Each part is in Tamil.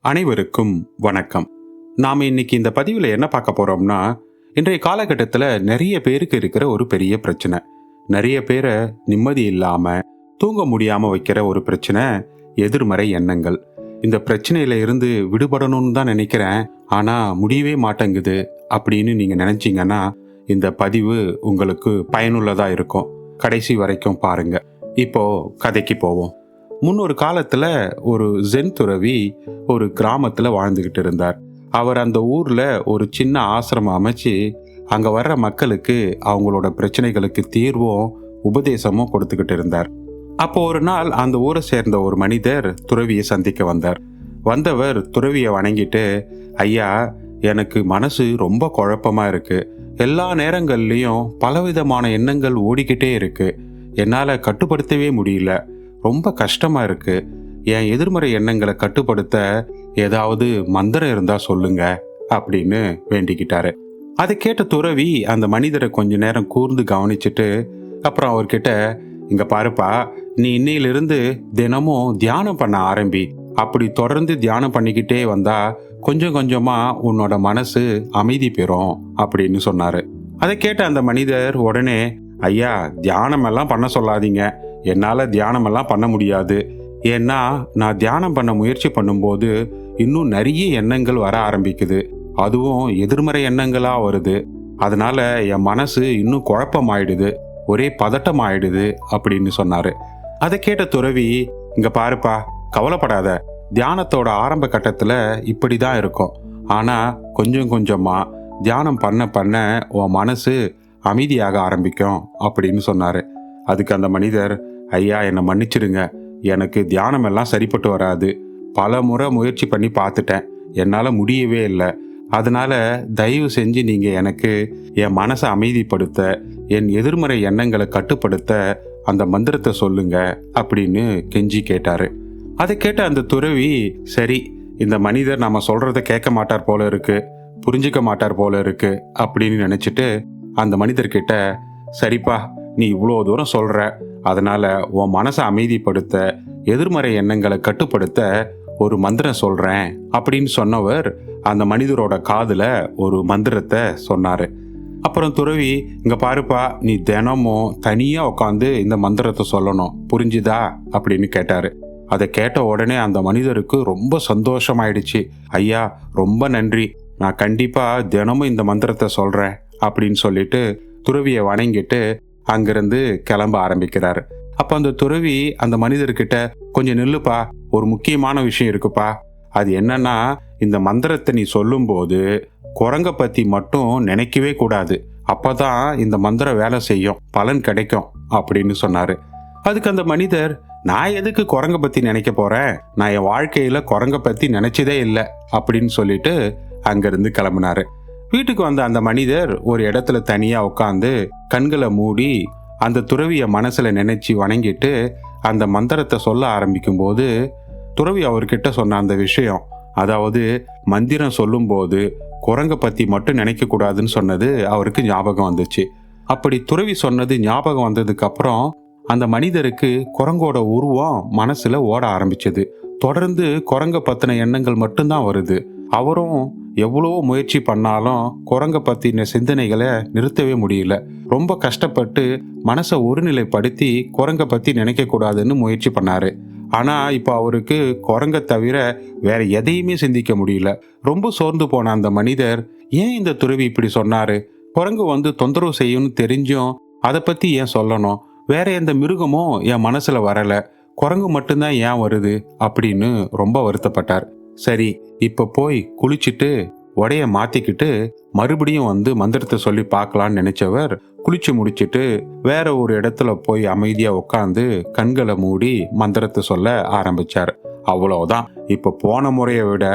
அனைவருக்கும் வணக்கம். நாம இன்னைக்கு இந்த பதிவில் என்ன பார்க்க போறோம்னா, இன்றைய காலகட்டத்தில் நிறைய பேருக்கு இருக்கிற ஒரு பெரிய பிரச்சனை. நிறைய பேரை நிம்மதி இல்லாம தூங்க முடியாம வைக்கிற ஒரு பிரச்சனை, எதிர்மறை எண்ணங்கள். இந்த பிரச்சனையில இருந்து விடுபடணும்னு தான் நினைக்கிறேன், ஆனா முடியவே மாட்டேங்குது அப்படின்னு நீங்க நினைச்சீங்கன்னா இந்த பதிவு உங்களுக்கு பயனுள்ளதா இருக்கும். கடைசி வரைக்கும் பாருங்க. இப்போ கதைக்கு போவோம். முன்னொரு காலத்துல ஒரு ஜென் துறவி ஒரு கிராமத்துல வாழ்ந்துகிட்டு இருந்தார். அவர் அந்த ஊர்ல ஒரு சின்ன ஆசிரமம் அமைச்சு அங்க வர்ற மக்களுக்கு அவங்களோட பிரச்சனைகளுக்கு தீர்வும் உபதேசமும் கொடுத்துக்கிட்டு இருந்தார். அப்போ ஒரு நாள் அந்த ஊரை சேர்ந்த ஒரு மனிதர் துறவியை சந்திக்க வந்தார். வந்தவர் துறவியை வணங்கிட்டு, ஐயா, எனக்கு மனசு ரொம்ப குழப்பமா இருக்கு. எல்லா நேரங்கள்லயும் பலவிதமான எண்ணங்கள் ஓடிக்கிட்டே இருக்கு. என்னால கட்டுப்படுத்தவே முடியல. ரொம்ப கஷ்டமா இருக்கு. என் எதிர்மறை எண்ணங்களை கட்டுப்படுத்த ஏதாவது மந்திரம் இருந்தா சொல்லுங்க அப்படின்னு வேண்டிக்கிட்டாரு. அதை கேட்ட துறவி அந்த மனிதரை கொஞ்ச நேரம் கூர்ந்து கவனிச்சுட்டு அப்புறம் அவர்கிட்ட, இங்க பாருப்பா, நீ இன்னையிலிருந்து தினமும் தியானம் பண்ண ஆரம்பி. அப்படி தொடர்ந்து தியானம் பண்ணிக்கிட்டே வந்தா கொஞ்சம் கொஞ்சமா உன்னோட மனசு அமைதி பெறும் அப்படின்னு சொன்னாரு. அதை கேட்ட அந்த மனிதர் உடனே, ஐயா, தியானம் எல்லாம் பண்ண சொல்லாதீங்க. என்னால தியானம் எல்லாம் பண்ண முடியாது. ஏன்னா நான் தியானம் பண்ண முயற்சி பண்ணும்போது இன்னும் நிறைய எண்ணங்கள் வர ஆரம்பிக்குது. அதுவும் எதிர்மறை எண்ணங்களா வருது. அதனால என் மனசு இன்னும் குழப்பமாயிடுது, ஒரே பதட்டம் ஆயிடுது அப்படின்னு சொன்னாரு. அதை கேட்ட துறவி, இங்க பாருப்பா, கவலைப்படாத. தியானத்தோட ஆரம்ப கட்டத்துல இப்படிதான் இருக்கும். ஆனா கொஞ்சம் கொஞ்சமா தியானம் பண்ண பண்ண உன் மனசு அமைதியாக ஆரம்பிக்கும் அப்படின்னு சொன்னாரு. அதுக்கு அந்த மனிதர், ஐயா, என்னை மன்னிச்சிடுங்க. எனக்கு தியானம் எல்லாம் சரிப்பட்டு வராது. பல முறை முயற்சி பண்ணி பார்த்துட்டேன், என்னால் முடியவே இல்லை. அதனால தயவு செஞ்சு நீங்க எனக்கு என் மனசை அமைதிப்படுத்த, என் எதிர்மறை எண்ணங்களை கட்டுப்படுத்த அந்த மந்திரத்தை சொல்லுங்க அப்படின்னு கெஞ்சி கேட்டாரு. அதை கேட்ட அந்த துறவி, சரி, இந்த மனிதர் நம்ம சொல்றதை கேட்க மாட்டார் போல இருக்கு, புரிஞ்சிக்க மாட்டார் போல இருக்கு அப்படின்னு நினைச்சிட்டு அந்த மனிதர்கிட்ட, சரிப்பா, நீ இவ்வளோ தூரம் சொல்ற, அதனால உன் மனசை அமைதிப்படுத்த, எதிர்மறை எண்ணங்களை கட்டுப்படுத்த ஒரு மந்திரம் சொல்றேன் அப்படின்னு சொன்னவர் அந்த மனிதரோட காதுல ஒரு மந்திரத்தை சொன்னாரு. அப்புறம் துறவி, இங்க பாருப்பா, நீ தினமும் தனியா உட்காந்து இந்த மந்திரத்தை சொல்லணும், புரிஞ்சுதா அப்படின்னு கேட்டாரு. அதை கேட்ட உடனே அந்த மனிதருக்கு ரொம்ப சந்தோஷமாயிடுச்சு. ஐயா, ரொம்ப நன்றி, நான் கண்டிப்பா தினமும் இந்த மந்திரத்தை சொல்றேன் அப்படின்னு சொல்லிட்டு துறவியை வணங்கிட்டு அங்கிருந்து கிளம்ப ஆரம்பிக்கிறாரு. அப்ப அந்த துறவி அந்த மனிதர்கிட்ட, கொஞ்சம் நில்லுப்பா, ஒரு முக்கியமான விஷயம் இருக்குப்பா. அது என்னன்னா, இந்த மந்திரத்தை நீ சொல்லும் போது குரங்க பத்தி மட்டும் நினைக்கவே கூடாது. அப்பதான் இந்த மந்திரம் வேலை செய்யும், பலன் கிடைக்கும் அப்படின்னு சொன்னாரு. அதுக்கு அந்த மனிதர், நான் எதுக்கு குரங்க பத்தி நினைக்க போறேன்? நான் என் வாழ்க்கையில குரங்க பத்தி நினைச்சதே இல்லை அப்படின்னு சொல்லிட்டு அங்கிருந்து கிளம்பினாரு. வீட்டுக்கு வந்த அந்த மனிதர் ஒரு இடத்துல தனியா உட்காந்து கண்களை மூடி அந்த துறவிய மனசுல நினைச்சு வணங்கிட்டு அந்த மந்திரத்தை சொல்ல ஆரம்பிக்கும் போது துறவி அவர்கிட்ட சொன்ன அந்த விஷயம், அதாவது மந்திரம் சொல்லும் போது குரங்க பத்தி மட்டும் நினைக்க கூடாதுன்னு சொன்னது அவருக்கு ஞாபகம் வந்துச்சு. அப்படி துறவி சொன்னது ஞாபகம் வந்ததுக்கு அப்புறம் அந்த மனிதருக்கு குரங்கோட உருவம் மனசுல ஓட ஆரம்பிச்சது. தொடர்ந்து குரங்க பத்தின எண்ணங்கள் மட்டும்தான் வருது. அவரும் எவ்வளவோ முயற்சி பண்ணாலும் குரங்க பத்தின சிந்தனைகளை நிறுத்தவே முடியல. ரொம்ப கஷ்டப்பட்டு மனசை ஒருநிலைப்படுத்தி குரங்க பத்தி நினைக்க கூடாதுன்னு முயற்சி பண்ணாரு. ஆனா இப்ப அவருக்கு குரங்க தவிர வேற எதையுமே சிந்திக்க முடியல. ரொம்ப சோர்ந்து போன அந்த மனிதர், ஏன் இந்த துறவி இப்படி சொன்னாரு? குரங்கு வந்து தொந்தரவு செய்யும்னு தெரிஞ்சும் அதை பத்தி ஏன் சொல்லணும்? வேற எந்த மிருகமும் என் மனசுல வரல, குரங்கு மட்டும்தான் ஏன் வருது அப்படின்னு ரொம்ப வருத்தப்பட்டார். சரி, இப்ப போய் குளிச்சுட்டு உடைய மாத்திக்கிட்டு மறுபடியும் வந்து மந்திரத்தை சொல்லி பார்க்கலான்னு நினைச்சவர் குளிச்சு முடிச்சுட்டு வேற ஒரு இடத்துல போய் அமைதியா உட்காந்து கண்களை மூடி மந்திரத்தை சொல்ல ஆரம்பிச்சார். அவ்வளவுதான். இப்ப போன முறையை விட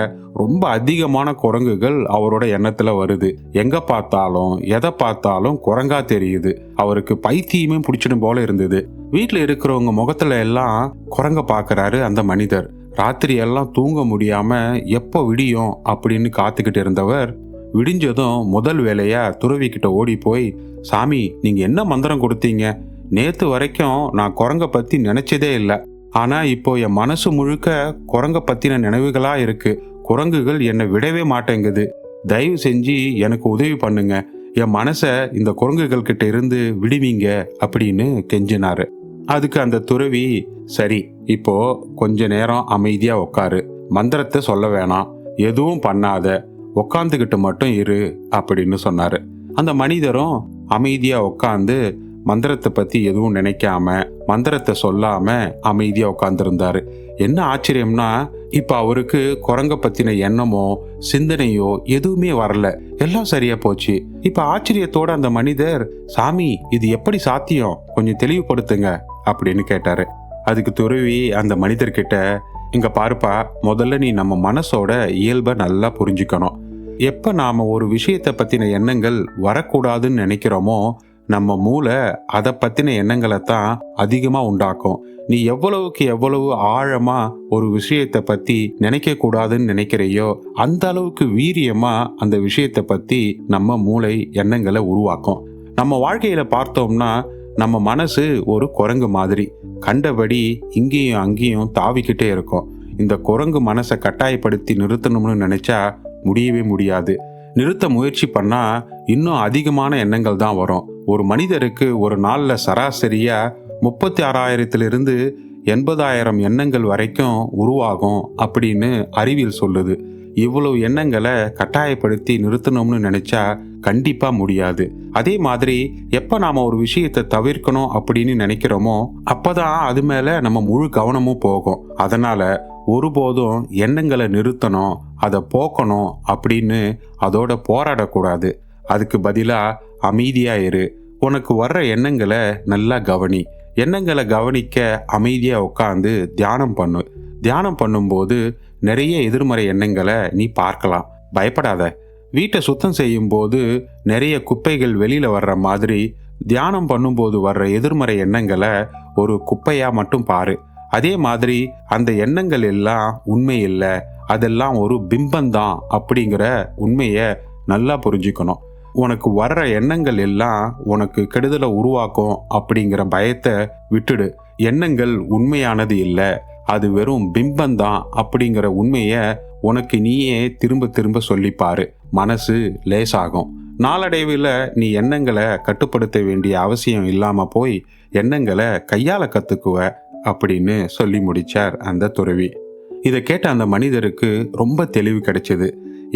ரொம்ப அதிகமான குரங்குகள் அவரோட எண்ணத்துல வருது. எங்க பார்த்தாலும் எதை பார்த்தாலும் குரங்கா தெரியுது. அவருக்கு பைத்தியமே பிடிச்சிடும் போல இருந்தது. வீட்டுல இருக்கிறவங்க முகத்துல எல்லாம் குரங்க பாக்குறாரு அந்த மனிதர். ராத்திரி எல்லாம் தூங்க முடியாம எப்போ விடியும் அப்படின்னு காத்துக்கிட்டு இருந்தவர் விடிஞ்சதும் முதல் வேலையா துறவி கிட்ட ஓடி போய், சாமி, நீங்க என்ன மந்திரம் கொடுத்தீங்க? நேத்து வரைக்கும் நான் குரங்க பத்தி நினைச்சதே இல்லை. ஆனா இப்போ என் மனசு முழுக்க குரங்க பத்தின நினைவுகளா இருக்கு. குரங்குகள் என்னை விடவே மாட்டேங்குது. தயவு செஞ்சு எனக்கு உதவி பண்ணுங்க. என் மனசை இந்த குரங்குகள் கிட்ட இருந்து விடுவீங்க அப்படின்னு கெஞ்சினாரு. அதுக்கு அந்த துறவி, சரி இப்போ கொஞ்ச நேரம் அமைதியா உட்காரு, மந்திரத்தை சொல்ல வேணாம், எதுவும் பண்ணாத, உக்காந்துக்கிட்டு மட்டும் இரு அப்படின்னு சொன்னாரு. அந்த மனிதரும் அமைதியா உட்காந்து மந்திரத்தை பத்தி எதுவும் நினைக்காம மந்திரத்தை சொல்லாம அமைதியா உட்கார்ந்துருந்தாரு. என்ன ஆச்சரியம்னா, இப்ப அவருக்கு குரங்க பத்தின எண்ணமோ சிந்தனையோ எதுவுமே வரல. எல்லாம் சரியா போச்சு. இப்ப ஆச்சரியத்தோட அந்த மனிதர், சாமி இது எப்படி சாத்தியம், கொஞ்சம் தெளிவுபடுத்துங்க அப்படின்னு கேட்டாரு. அதுக்கு துறவி அந்த மனிதர்கிட்ட, இங்க பாருப்பா, முதல்ல நீ நம்ம மனசோட இயல்பை நல்லா புரிஞ்சுக்கணும். எப்ப நாம ஒரு விஷயத்தை பத்தின எண்ணங்கள் வரக்கூடாதுன்னு நினைக்கிறோமோ, நம்ம மூளை அதை பத்தின எண்ணங்களை தான் அதிகமா உண்டாக்கும். நீ எவ்வளவுக்கு எவ்வளவு ஆழமா ஒரு விஷயத்தை பத்தி நினைக்க கூடாதுன்னு நினைக்கிறையோ, அந்த அளவுக்கு வீரியமா அந்த விஷயத்தை பத்தி நம்ம மூளை எண்ணங்களை உருவாக்கும். நம்ம வாழ்க்கையில பார்த்தோம்னா, நம்ம மனசு ஒரு குரங்கு மாதிரி கண்டபடி இங்கேயும் அங்கேயும் தாவிக்கிட்டே இருக்கும். இந்த குரங்கு மனசை கட்டாயப்படுத்தி நிறுத்தணும்னு நினைச்சா முடியவே முடியாது. நிறுத்த முயற்சி பண்ணா இன்னும் அதிகமான எண்ணங்கள் தான் வரும். ஒரு மனிதருக்கு ஒரு நாள்ல சராசரியா 36,000 80,000 எண்ணங்கள் வரைக்கும் உருவாகும் அப்படின்னு அறிவியல் சொல்லுது. இவ்வளவு எண்ணங்களை கட்டாயப்படுத்தி நிறுத்தணும்னு நினைச்சா கண்டிப்பா முடியாது. அதே மாதிரி எப்ப நாம ஒரு விஷயத்தை தவிர்க்கணும் அப்படின்னு நினைக்கிறோமோ, அப்பதான் அது மேல நம்ம முழு கவனமும் போகும். அதனால ஒருபோதும் எண்ணங்களை நிறுத்தணும், அதை போக்கணும் அப்படின்னு அதோட போராடக்கூடாது. அதுக்கு பதிலா அமைதியா இரு. உனக்கு வர்ற எண்ணங்களை நல்லா கவனி. எண்ணங்களை கவனிக்க அமைதியா உட்காந்து தியானம் பண்ணு. தியானம் பண்ணும்போது நிறைய எதிர்மறை எண்ணங்களை நீ பார்க்கலாம். பயப்படாத. வீட்டை சுத்தம் செய்யும் போது நிறைய குப்பைகள் வெளியில வர்ற மாதிரி தியானம் பண்ணும்போது வர்ற எதிர்மறை எண்ணங்களை ஒரு குப்பையா மட்டும் பாரு. அதே மாதிரி அந்த எண்ணங்கள் எல்லாம் உண்மை இல்லை, அதெல்லாம் ஒரு பிம்பம்தான் அப்படிங்கிற உண்மையை நல்லா புரிஞ்சுக்கணும். உனக்கு வர்ற எண்ணங்கள் எல்லாம் உனக்கு கெடுதலை உருவாக்கும் அப்படிங்கிற பயத்தை விட்டுடு. எண்ணங்கள் உண்மையானது இல்லை, அது வெறும் பிம்பம்தான் அப்படிங்கிற உண்மையை உனக்கு நீயே திரும்ப திரும்ப சொல்லிப்பாரு. மனசு லேசாகும். நாளடைவில் நீ எண்ணங்களை கட்டுப்படுத்த வேண்டிய அவசியம் இல்லாம போய் எண்ணங்களை கையாள கத்துக்குவ அப்படின்னு சொல்லி முடிச்சார் அந்த துறவி. இதை கேட்ட அந்த மனிதருக்கு ரொம்ப தெளிவு கிடைச்சது.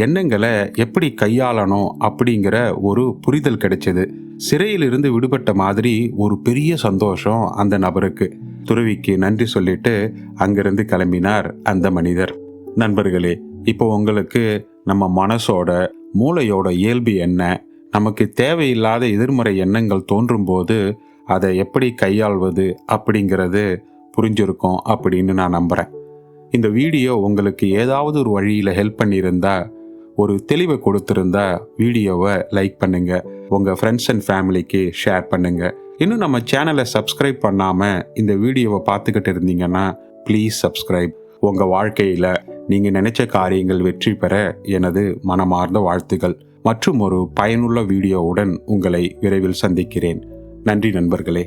எண்ணங்களை எப்படி கையாளணும் அப்படிங்கிற ஒரு புரிதல் கிடைச்சது. சிறையிலிருந்து விடுபட்ட மாதிரி ஒரு பெரிய சந்தோஷம் அந்த நபருக்கு. துறவிக்கு நன்றி சொல்லிட்டு அங்கிருந்து கிளம்பினார் அந்த மனிதர். நண்பர்களே, இப்போ உங்களுக்கு நம்ம மனசோட மூளையோட இயல்பு என்ன, நமக்கு தேவையில்லாத எதிர்மறை எண்ணங்கள் தோன்றும் போது அதை எப்படி கையாள்வது அப்படிங்கிறது புரிஞ்சிருக்கும் அப்படின்னு நான் நம்புறேன். இந்த வீடியோ உங்களுக்கு ஏதாவது ஒரு வழியில ஹெல்ப் பண்ணியிருந்தா, ஒரு தெளிவை கொடுத்திருந்தா வீடியோவை லைக் பண்ணுங்க, உங்க ஃப்ரெண்ட்ஸ் அண்ட் ஃபேமிலிக்கு ஷேர் பண்ணுங்க. இன்னும் நம்ம சேனலை சப்ஸ்கிரைப் பண்ணாம இந்த வீடியோவை பார்த்துக்கிட்டு இருந்தீங்கன்னா ப்ளீஸ் சப்ஸ்கிரைப். உங்க வாழ்க்கையில நீங்க நினைச்ச காரியங்கள் வெற்றி பெற எனது மனமார்ந்த வாழ்த்துக்கள். மற்றும் ஒரு பயனுள்ள வீடியோவுடன் உங்களை விரைவில் சந்திக்கிறேன். நன்றி நண்பர்களே.